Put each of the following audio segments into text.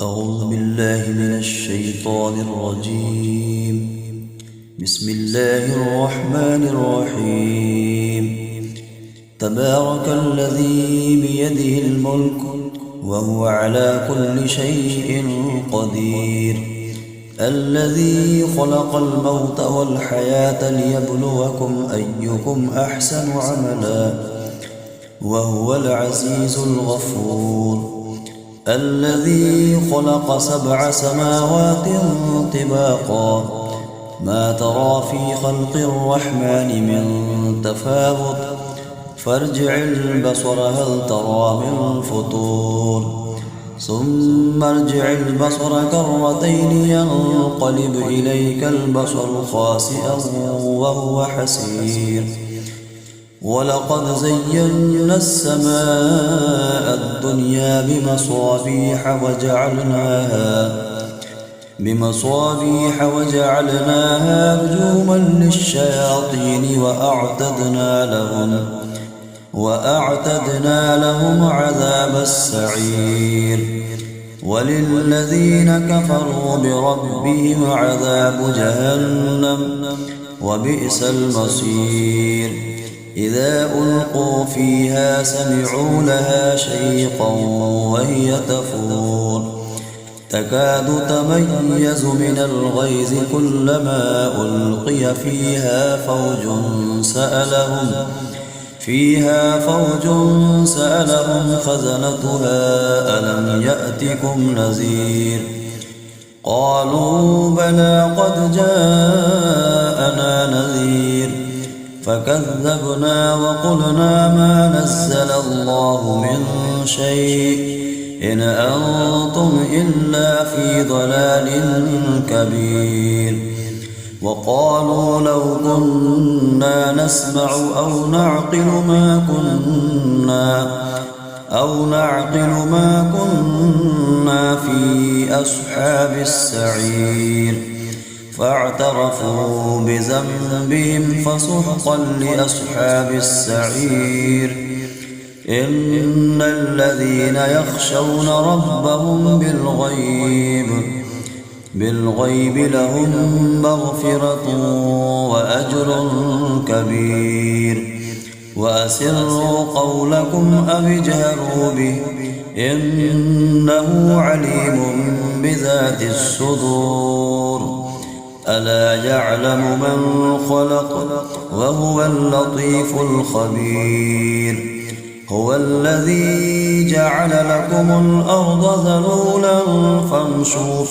أعوذ بالله من الشيطان الرجيم. بسم الله الرحمن الرحيم. تبارك الذي بيده الملك وهو على كل شيء قدير، الذي خلق الموت والحياة ليبلوكم أيكم أحسن عملا وهو العزيز الغفور، الذي خلق 7 سماوات طباقا ما ترى في خلق الرحمن من تفاوت فارجع البصر هل ترى من فطور، ثم ارجع البصر كرتين ينقلب إليك البصر خاسئا وهو حسير، ولقد زينا السماء الدنيا بمصابيح وجعلناها رجوما للشياطين وأعتدنا لهم عذاب السعير، وللذين كفروا بربهم عذاب جهنم وبئس المصير. إذا ألقوا فيها سمعوا لها شيقا وهي تفور تكاد تميز من الغيظ كلما ألقي فيها فوج سألهم خزنتها ألم يأتكم نذير، قالوا بلى قد جاءنا نذير فكذبنا وقلنا ما نزل الله من شيء إن أنتم إلا في ضلال كبير، وقالوا لو كنا نسمع أو نعقل ما كنا في أصحاب السعير، فاعترفوا بذنبهم فسحقا لأصحاب السعير. إن الذين يخشون ربهم بالغيب لهم مغفرة وأجر كبير، وأسروا قولكم أو اجهروا به إنه عليم بذات الصدور، ألا يعلم من خلق وهو اللطيف الخبير. هو الذي جعل لكم الأرض ذلولا فامشوا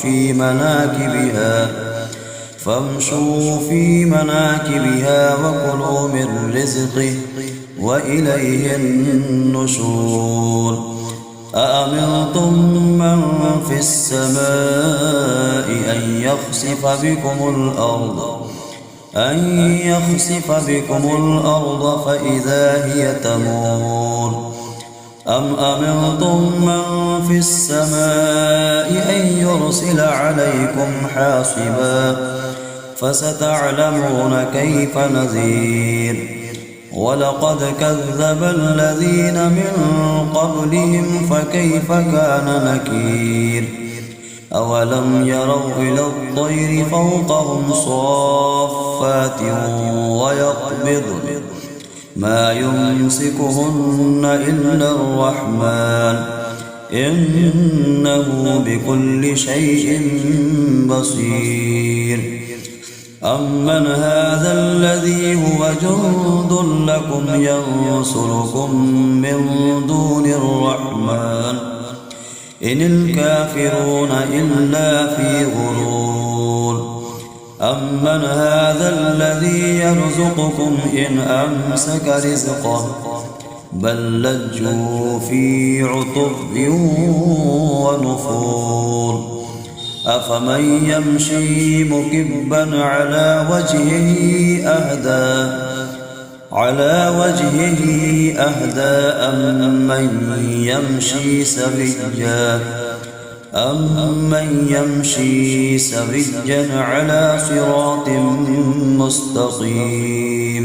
في مناكبها وكلوا من رزقه وإليه النشور. أأمنتم من في السماء أن يخسف بكم الأرض فإذا هي تمور، أم أمنتم من في السماء أن يرسل عليكم حاصبا فستعلمون كيف نذير. ولقد كذب الذين من قبلهم فكيف كان نكير. أولم يروا إلى الطير فوقهم صافات ويقبضن ما يمسكهن إلا الرحمن إنه بكل شيء بصير. أمن هذا الذي هو جند لكم ينصركم من دون الرحمن إن الكافرون إلا في غرور. أمن هذا الذي يرزقكم إن أمسك رزقه بل لجوا في عتب ونفور. أفمن يمشي مكبا على وجهه أهدى أمن يمشي سويا على صراط مستقيم.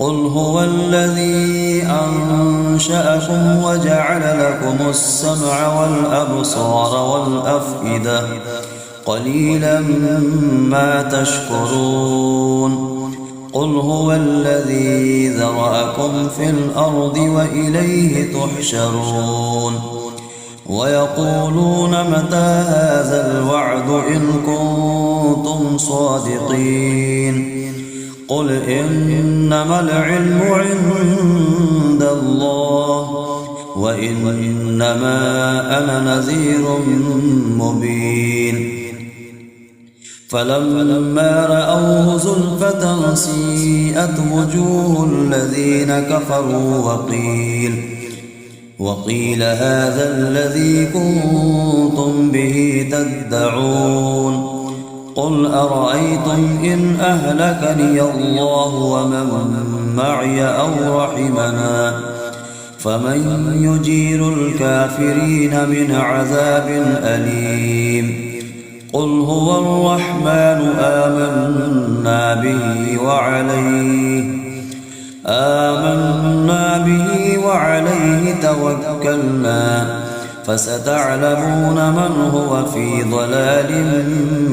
قل هو الذي أنشأكم وجعل لكم السمع والأبصار والأفئدة قليلا ما تشكرون قل هو الذي ذرأكم في الأرض وإليه تحشرون ويقولون متى هذا الوعد إن كنتم صادقين قل إنما العلم عند الله وإنما أنا نذير مبين فلما رأوه زلفة سيئت وجوه الذين كفروا وقيل هذا الذي كنتم به تدعون قل أرأيتم إن أهلكني الله ومن معي أو رحمنا فمن يجير الكافرين من عذاب أليم قل هو الرحمن آمنا به وعليه توكلنا فستعلمون من هو في ضلال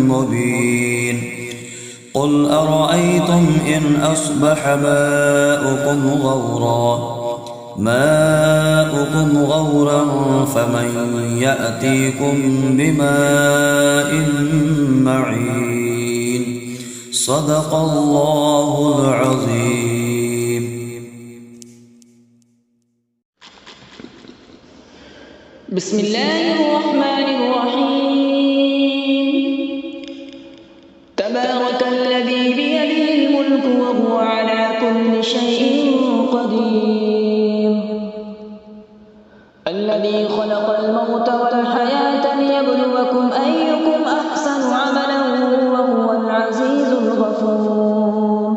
مبين قل أرأيتم إن أصبح ماؤكم غورا فمن يأتيكم بماء معين صدق الله العظيم. بسم الله الرحمن الرحيم. تبارك الذي بيده الملك وهو على كل شيء قدير. الذي خلق الموت والحياة ليبلوكم أيكم أحسن عملا وهو العزيز الغفور.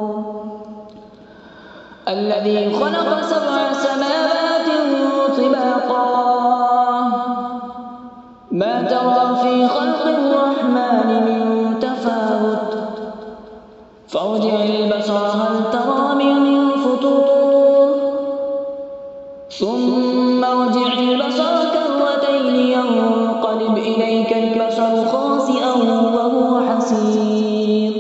الذي خلق 7 سماوات طباقا ما ترى في خلق الرحمن من تفاوت فارجع البصر هل ترى من فطور ثم ارجع البصر كرتين ينقلب إليك البصر خاسئا وهو حسير.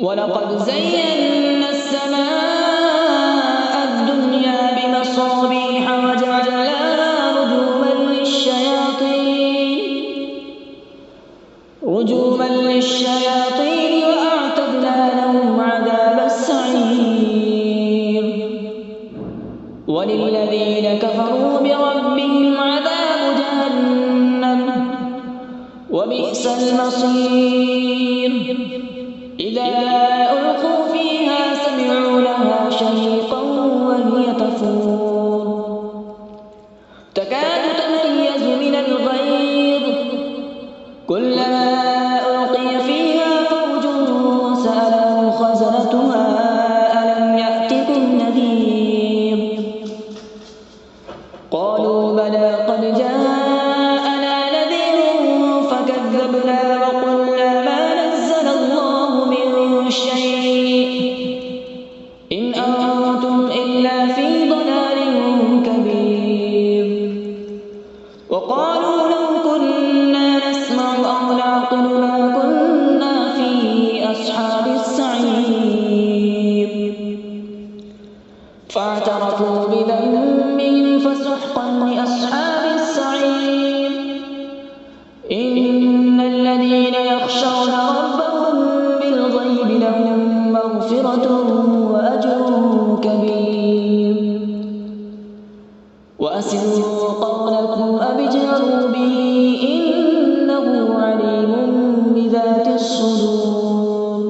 ولقد زينا السماء الدنيا بمصابيح وجعلناها رجوما للشياطين وأعتدنا لهم عذاب السعير. وللذين كفروا بربهم عذاب جهنم وبئس المصير. إذا ألقوا فيها سمعوا لها شهيقا وهي تفور تكاد تميز من الغيظ كلما ألقي فيها فوج سألهم خزنتها ألم يأتكم نذير قالوا بلى قد جاءنا نذير فكذبنا وقلنا ما نزل الله من شيء إن أنتم إلا في ضلال كبير. وقالوا لو كنا نسمع أو نعقل ما كنا في أصحاب السعير. فاعترفوا بذنبهم فسحقا لأصحاب السعير. إن الذين يخشون ربهم بالغيب لهم مغفرة وأجر كبير. وأسروا قولكم أو اجهروا به إنه عليم بذات الصدور.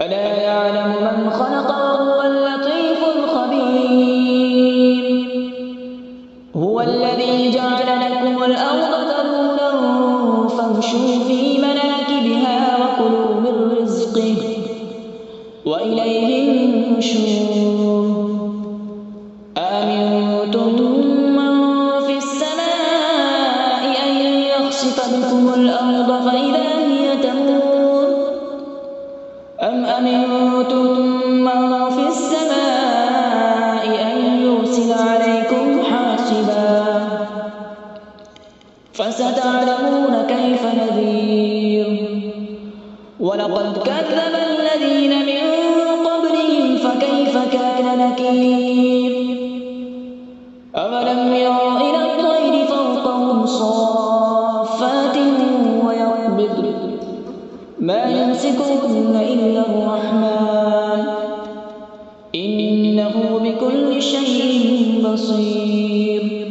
ألا يعلم من خلق وهو اللطيف الخبير. هو الذي جعل لكم الأرض ذلولا فامشوا في مناكبها وكلوا من رزقه وإليه النشور. أأمنتم من في السماء أن يخسف بكم الأرض فإذا هي تمور أم أمنتم فستعلمون كيف نذير ولقد كذب الذين من قبلهم فكيف كان نكير أولم يروا إلى الطير فوقهم صافات ويقبضن ما يمسكهن إلا الرحمن إنه بكل شيء بصير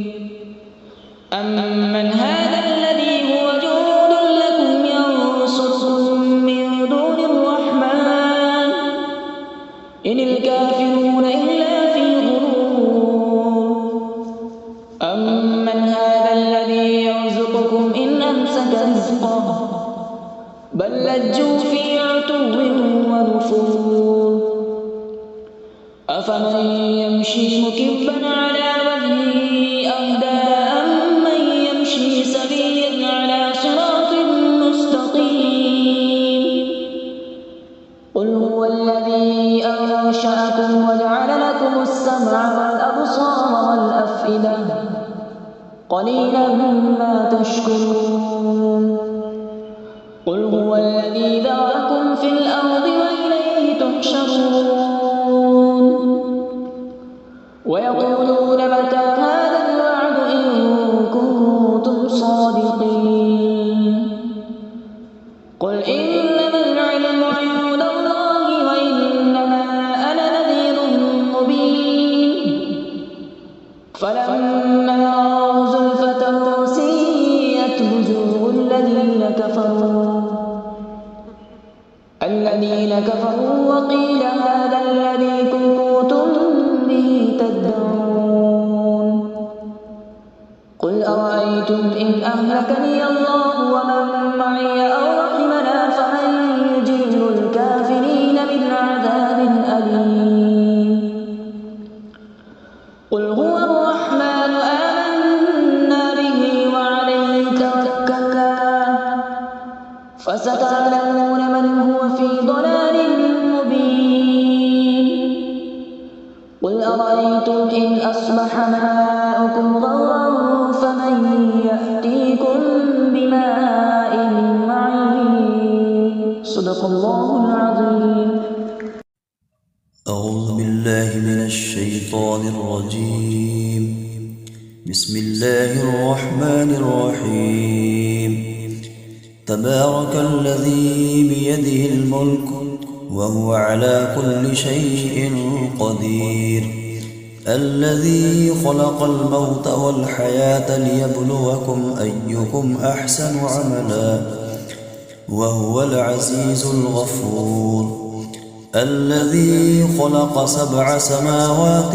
أمن هذا الذي هو جند لكم ينصركم من دون الرحمن إن الكافرون إلا في غرور أمن هذا الذي يرزقكم إن أمسك رزقه بل لجوا في عتو ونفور أفمن يمشي مكبا على وجهه أهدى أمن يمشي سويا على صراط مستقيم قل هو الذي أنشأكم وجعل لكم السمع والأبصار والأفئدة قليلا ما تشكرون قل هو الذي ذرأكم في الأرض وإليه تحشرون ويقولون متى هذا الوعد إن كنتم صادقين قل إنما العلم عند الله وإنما أنا نذير مبين فلما رأوا زلفة سيئت وجوه الذين كفروا وقيل هذا الذي كنتم به تدعون قل أرأيتم إن أهلكني الله ومن معي أو رحمنا فمن يجير الكافرين من عذاب أليم قل هو الرحمن آمنا به وعليه توكلنا فستعلمون من هو في ضلال مبين قل أرأيتم إن أصبح ماؤكم غورا فمن يأتيكم بماء معين صدق الله العظيم. أعوذ بالله من الشيطان الرجيم. بسم الله الرحمن الرحيم. تبارك الذي بيده الملك وهو على كل شيء قدير الذي خلق الموت والحياة ليبلوكم أيكم أحسن عملا وهو العزيز الغفور الذي خلق 7 سماوات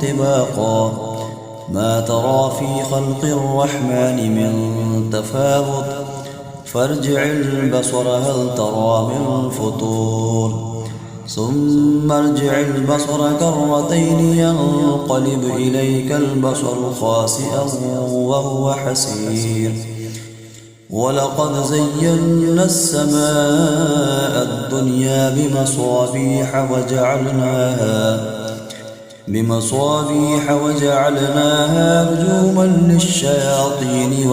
طباقا ما ترى في خلق الرحمن من تفاوت فارجع البصر هل ترى من فطور ثم ارجع البصر كرتين ينقلب إليك البصر خاسئا وهو حسير ولقد زينا السماء الدنيا بمصابيح وجعلناها رجوما للشياطين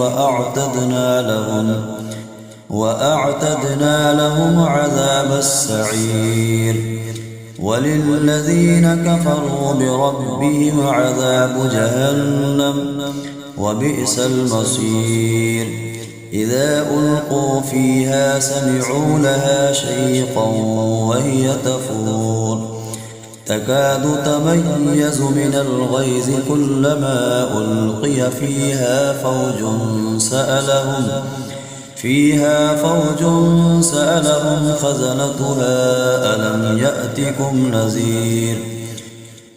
وأعتدنا لهم عذاب السعير وللذين كفروا بربهم عذاب جهنم وبئس المصير إذا ألقوا فيها سمعوا لها شيقا وهي تفور تكاد تميز من الغيظ كلما ألقي فيها فوج سألهم خزنتها ألم يأتكم نذير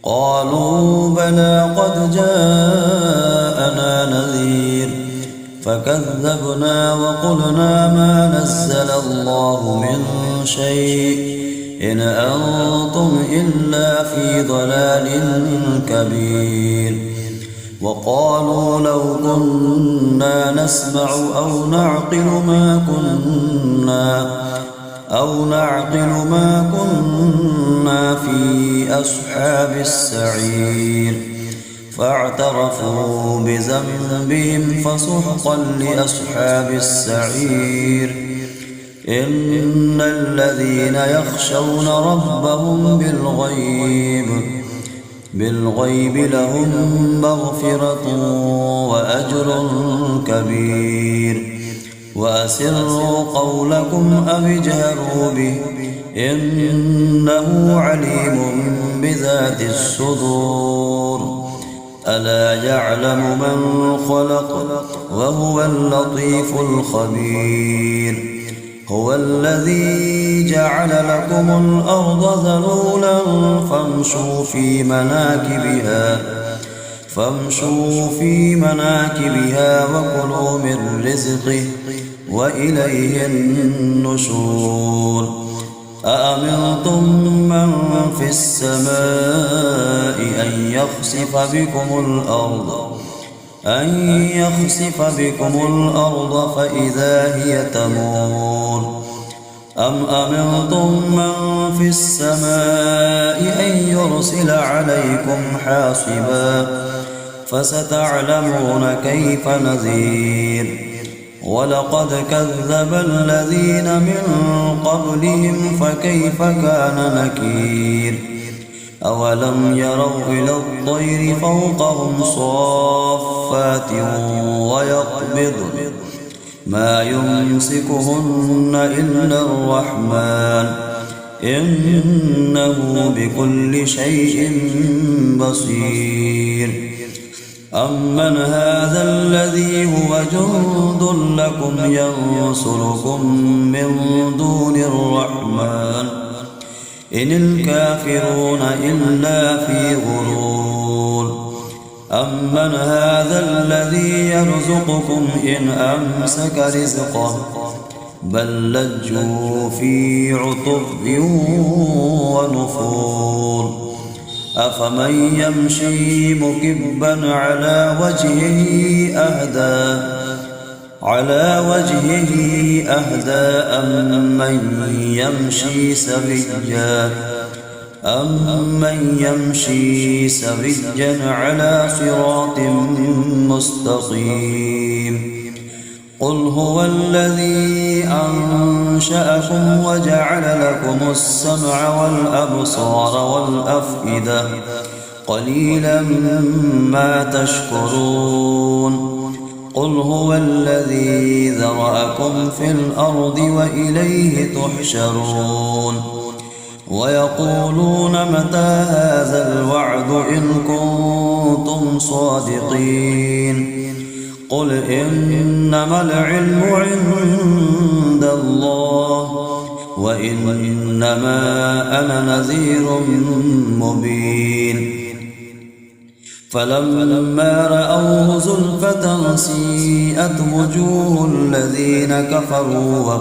قالوا بلى قد جاءنا نذير فكذبنا وقلنا ما نزل الله من شيء إن أنتم إلا في ضلال كبير وقالوا لو كنا نسمع أو نعقل ما كنا في أصحاب السعير فاعترفوا بذنبهم فسحقا لأصحاب السعير. إن الذين يخشون ربهم بالغيب لهم مغفرة وأجر كبير. وأسروا قولكم أو اجهروا به إنه عليم بذات الصدور. ألا يعلم من خلق وهو اللطيف الخبير. هو الذي جعل لكم الأرض ذلولا فامشوا في مناكبها وكلوا من رزقه وإليه النشور. أأمنتم من في السماء أن يخسف بكم الأرض فإذا هي تمور. أم أمنتم من في السماء أن يرسل عليكم حاصبا فستعلمون كيف نذير. ولقد كذب الذين من قبلهم فكيف كان نكير. أولم يروا إلى الطير فوقهم صافات ويقبضن ما يمسكهن إلا الرحمن إنه بكل شيء بصير. أمن هذا الذي هو جند لكم ينصركم من دون الرحمن إن الكافرون إلا في غرور. أمن هذا الذي يرزقكم إن أمسك رزقه بل لجوا في عتب ونفور. أفمن يمشي مكبا على وجهه أهدى أمن يمشي سويا على صراط مستقيم. قل هو الذي أنشأكم وجعل لكم السمع والأبصار والأفئدة قليلا ما تشكرون. قل هو الذي ذرأكم في الأرض وإليه تحشرون. ويقولون متى هذا الوعد إن كنتم صادقين. قل إنما العلم عند الله وإنما أنا نذير مبين. فلما رأوه زلفة سيئت وجوه الذين كفروا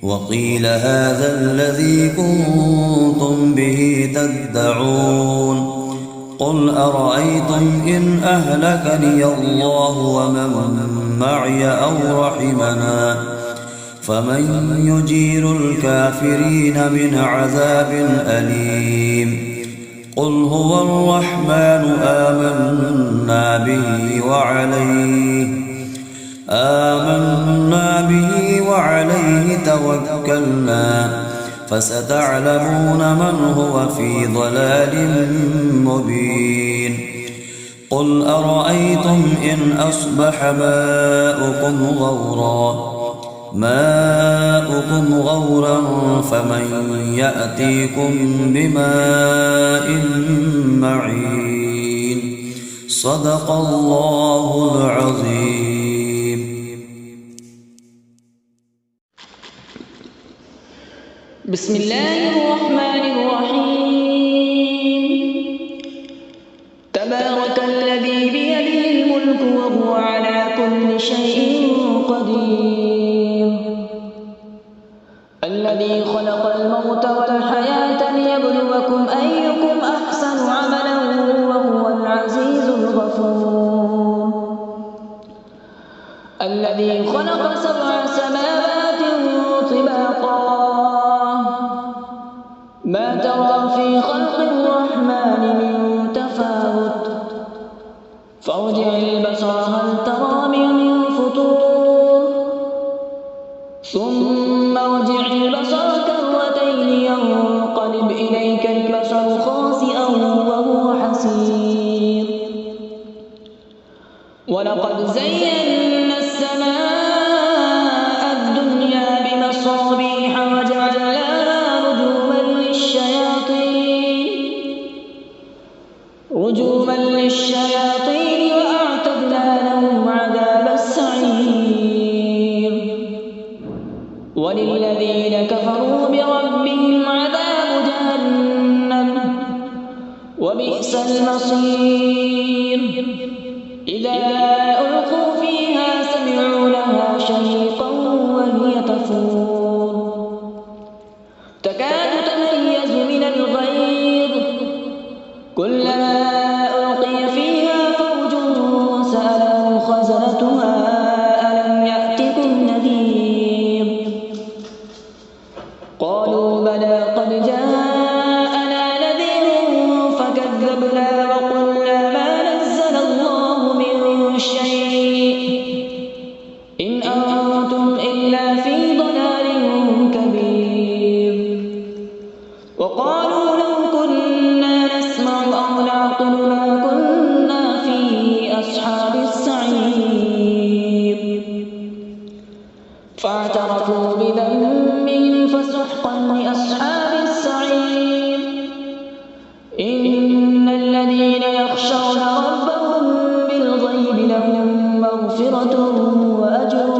وقيل هذا الذي كنتم به تدعون. قل أرأيتم إن أهلكني الله ومن معي أو رحمنا فمن يجير الكافرين من عذاب أليم. قل هو الرحمن آمنا به وعليه توكلنا فستعلمون من هو في ضلال مبين. قل أرأيتم إن أصبح ماؤكم غورا فمن يأتيكم بماء معين. صدق الله العظيم. بسم الله الرحمن الرحيم. تبارك الذي بيده الملك وهو على كل شيء قدير. الذي خلق الموت والحياة ليبلوكم أيكم أحسن عملا وهو العزيز الغفور. الذي خلق 7 سماوات طباقا ما ترى في خلق الرحمن من تفاوت فارجع البصر هل ترى من فطور ثم ارجع البصر كرتين ينقلب إليك البصر خاسئا وهو حسير ولقد زينا السماء الدنيا بمصابيح وجعلناها رجوما للشياطين وأعتدنا لهم عذاب السعير وللذين كفروا بربهم عذاب جهنم وبئس المصير إذا ألقوا فيها سمعوا لها شهيقا وهي تفور تكاد تميز من الغيظ كلما ألقي فيها فوج سألهم خزنتها ألم يأتكم نذير قالوا بلى قد جاءنا نذير فكذبنا وقلنا ما نزل الله من شيء إن أنتم إلا في ضلال كبير وقالوا لو كنا نسمع أو نعقل ما كنا في أصحاب السعير فاعترفوا بذنبهم فسحقا لأصحاب السعير إن الذين يخشون ربهم بالغيب لهم مغفرة وأجر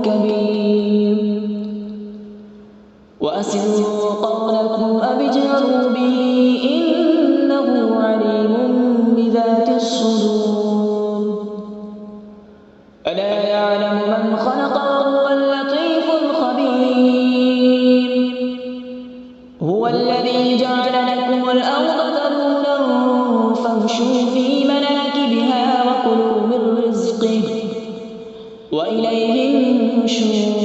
كبير وأسروا قولكم أو اجهروا به إنه عليم بذات الصدور ألا يعلم من خلق وهو اللطيف الخبير هو الذي جعل لكم الأرض ذلولا فامشوا في مناكبها وكلوا من رزقه وإليه النشور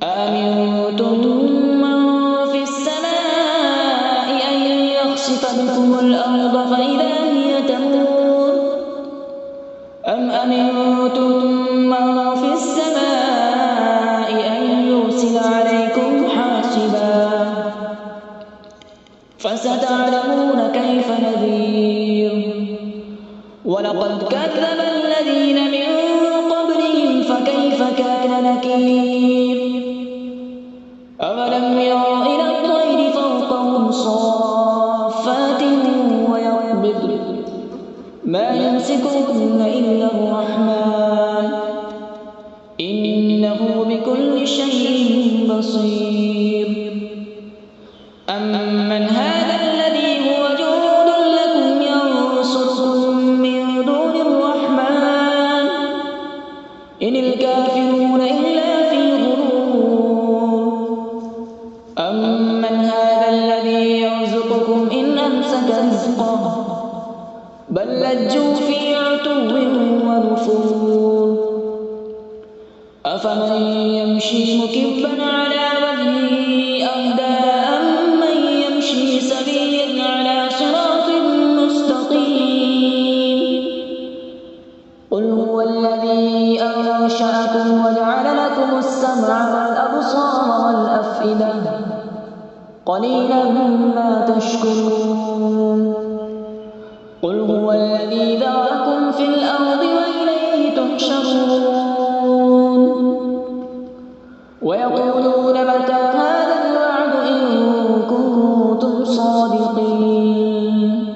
أأمنتم من في السماء أن يخسف بكم الأرض فإذا هي تمور أم أمنتم من في السماء أن يرسل عليكم حاصبا فستعلمون كيف نذير ولقد كذب الذين من قبلهم فكيف كان نكير أولم يروا إلى الطير فوقهم صافات ويقبض ما يمسكهن إلا الرحمن إنه بكل شيء بصير أمن هذا الذي هو جند لكم ينصركم من دون الرحمن إن الكافرون إلا في غرور أمن هذا الذي يرزقكم إن أمسك رزقه بل لجوا في عتو ونفور أفمن يمشي مكبا على وجهه أهدى أمن يمشي سويا على صراط مستقيم قل هو الذي أنشأكم وجعل لكم السمع والأبصار والأفئدة قليلا ما تشكرون قل هو الذي ذرأكم في الأرض وإليه تحشرون ويقولون متى هذا الوعد إن كنتم صادقين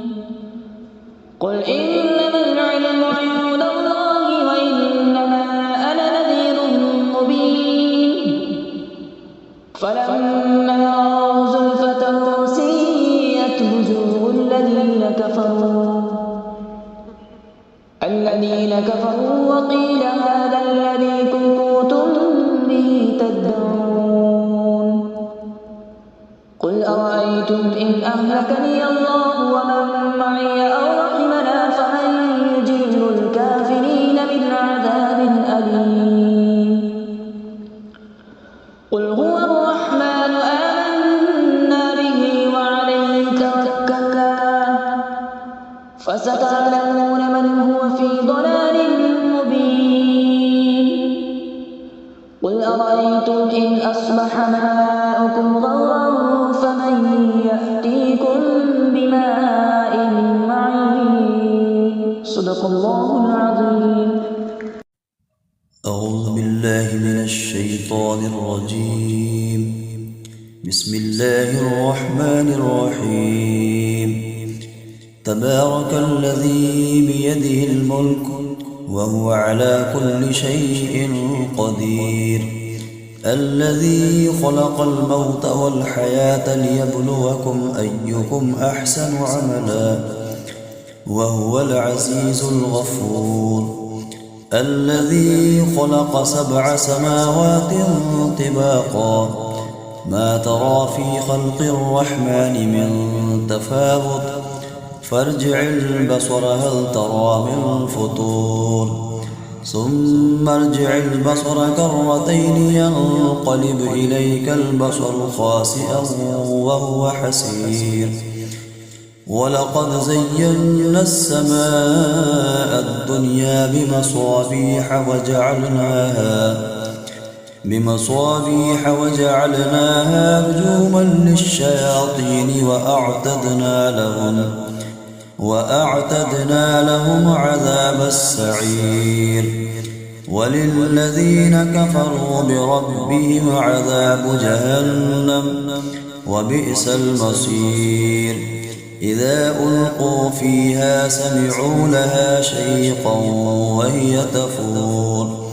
قل إنما العلم عند الله وإنما أنا نذير مبين فلما رأوا زلفة سيئت وجوه الذين كفروا وقيل هذا الذي كنتم به تدعون قل أرأيتم إن أهلكني الله ومن معي أو رحمنا فمن يجير الكافرين من عذاب أليم قل هو الرحمن آمنا به وعليه توكلنا فستعلمون هو في ضلال مبين قل أرأيتم إن أصبح ماؤكم غورا فمن يأتيكم بماء معين صدق الله العظيم. أعوذ بالله من الشيطان الرجيم. بسم الله الرحمن الرحيم. تبارك الذي بيده الملك وهو على كل شيء قدير الذي خلق الموت والحياة ليبلوكم أيكم أحسن عملا وهو العزيز الغفور الذي خلق 7 سماوات طباقا ما ترى في خلق الرحمن من تفاوت فارجع البصر هل ترى من فطور ثم ارجع البصر كرتين ينقلب إليك البصر خاسئا وهو حسير ولقد زينا السماء الدنيا بمصابيح وجعلناها رجوما للشياطين وأعتدنا لهم عذاب السعير وللذين كفروا بربهم عذاب جهنم وبئس المصير إذا ألقوا فيها سمعوا لها شيقا وهي تفور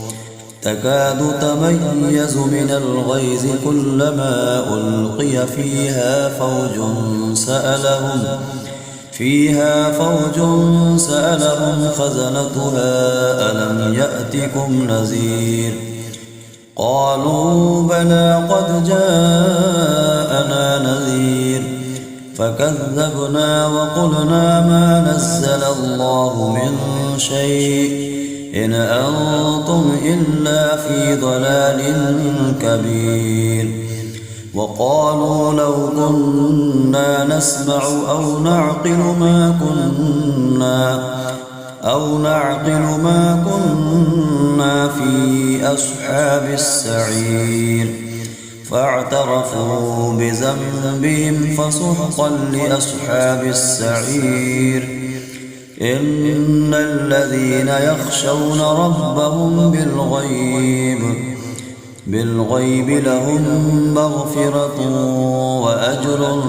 تكاد تميز من الغيظ كلما ألقي فيها فوج سألهم خزنتها ألم يأتكم نذير قالوا بلى قد جاءنا نذير فكذبنا وقلنا ما نزل الله من شيء إن أنتم إلا في ضلال كبير وقالوا لو كنا نسمع أو نعقل ما كنا في أصحاب السعير فاعترفوا بذنبهم فسحقا لأصحاب السعير إن الذين يخشون ربهم بالغيب لهم مغفرة وأجر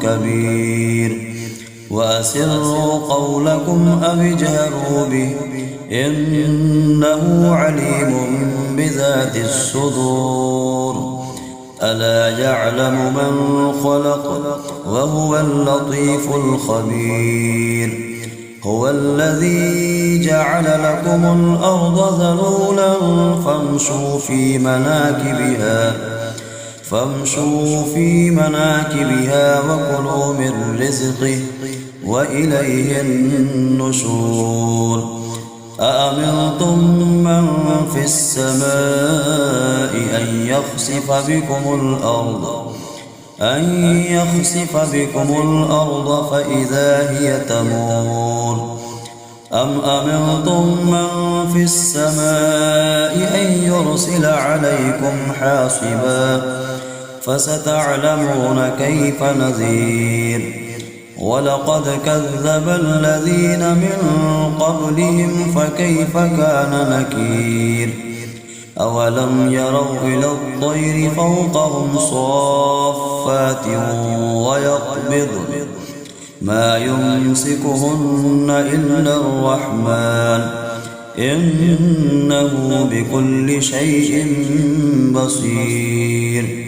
كبير وأسروا قولكم أو اجهروا به إنه عليم بذات الصدور ألا يعلم من خلق وهو اللطيف الخبير هو الذي جعل لكم الأرض ذلولا فامشوا في مناكبها وكلوا من رزقه وإليه النشور أأمنتم من في السماء أن يخسف بكم الأرض فإذا هي تمور أم أمنتم من في السماء أن يرسل عليكم حاصبا فستعلمون كيف نذير ولقد كذب الذين من قبلهم فكيف كان نكير أولم يروا إلى الطير فوقهم صافات ويقبضن ما يمسكهن إلا الرحمن إنه بكل شيء بصير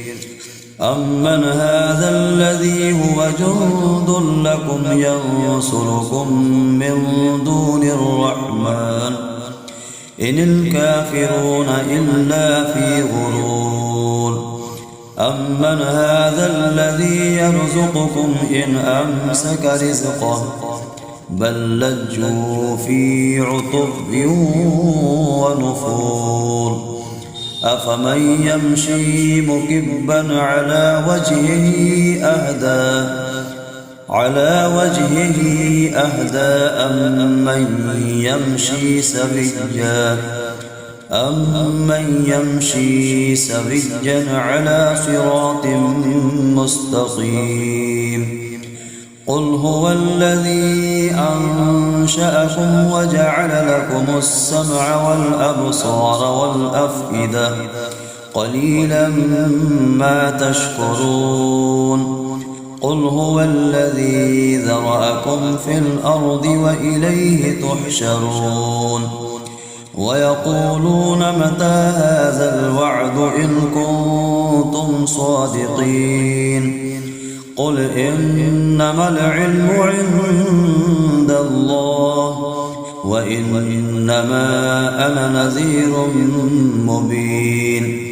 أمن هذا الذي هو جند لكم ينصركم من دون الرحمن إن الكافرون إلا في غرور أمن هذا الذي يرزقكم إن أمسك رزقه بل لجوا في عتب ونفور أفمن يمشي مكبا على وجهه أهدى على وجهه أهدى أمن يمشي سويا على صراط مستقيم قل هو الذي أنشأكم وجعل لكم السمع والأبصار والأفئدة قليلا ما تشكرون قل هو الذي ذرأكم في الأرض وإليه تحشرون ويقولون متى هذا الوعد إن كنتم صادقين قل إنما العلم عند الله وإنما أنا نذير مبين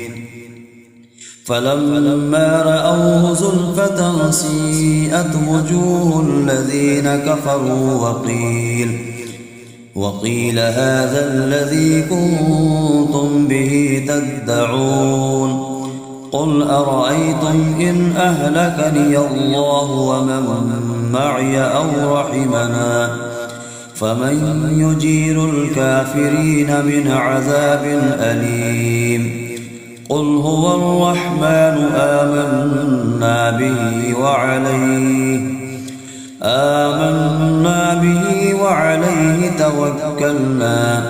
فلما رأوه زلفة سيئت وجوه الذين كفروا وقيل هذا الذي كنتم به تدعون قل أرأيتم إن أهلكني الله ومن معي أو رحمنا فمن يجير الكافرين من عذاب أليم قل هو الرحمن آمنا به وعليه توكلنا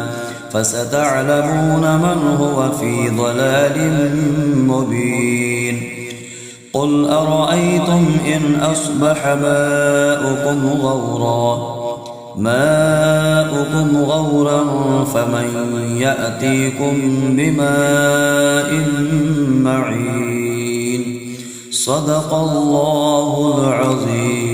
فستعلمون من هو في ضلال مبين قل أرأيتم إن أصبح ماؤكم غورا فمن يأتيكم بماء معين صدق الله العظيم.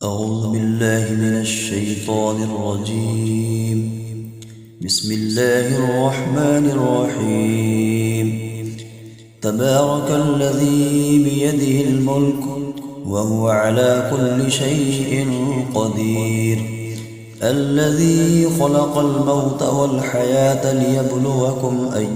أعوذ بالله من الشيطان الرجيم. بسم الله الرحمن الرحيم. تبارك الذي بيده الملك وهو على كل شيء قدير الذي خلق الموت والحياة ليبلوكم أيكم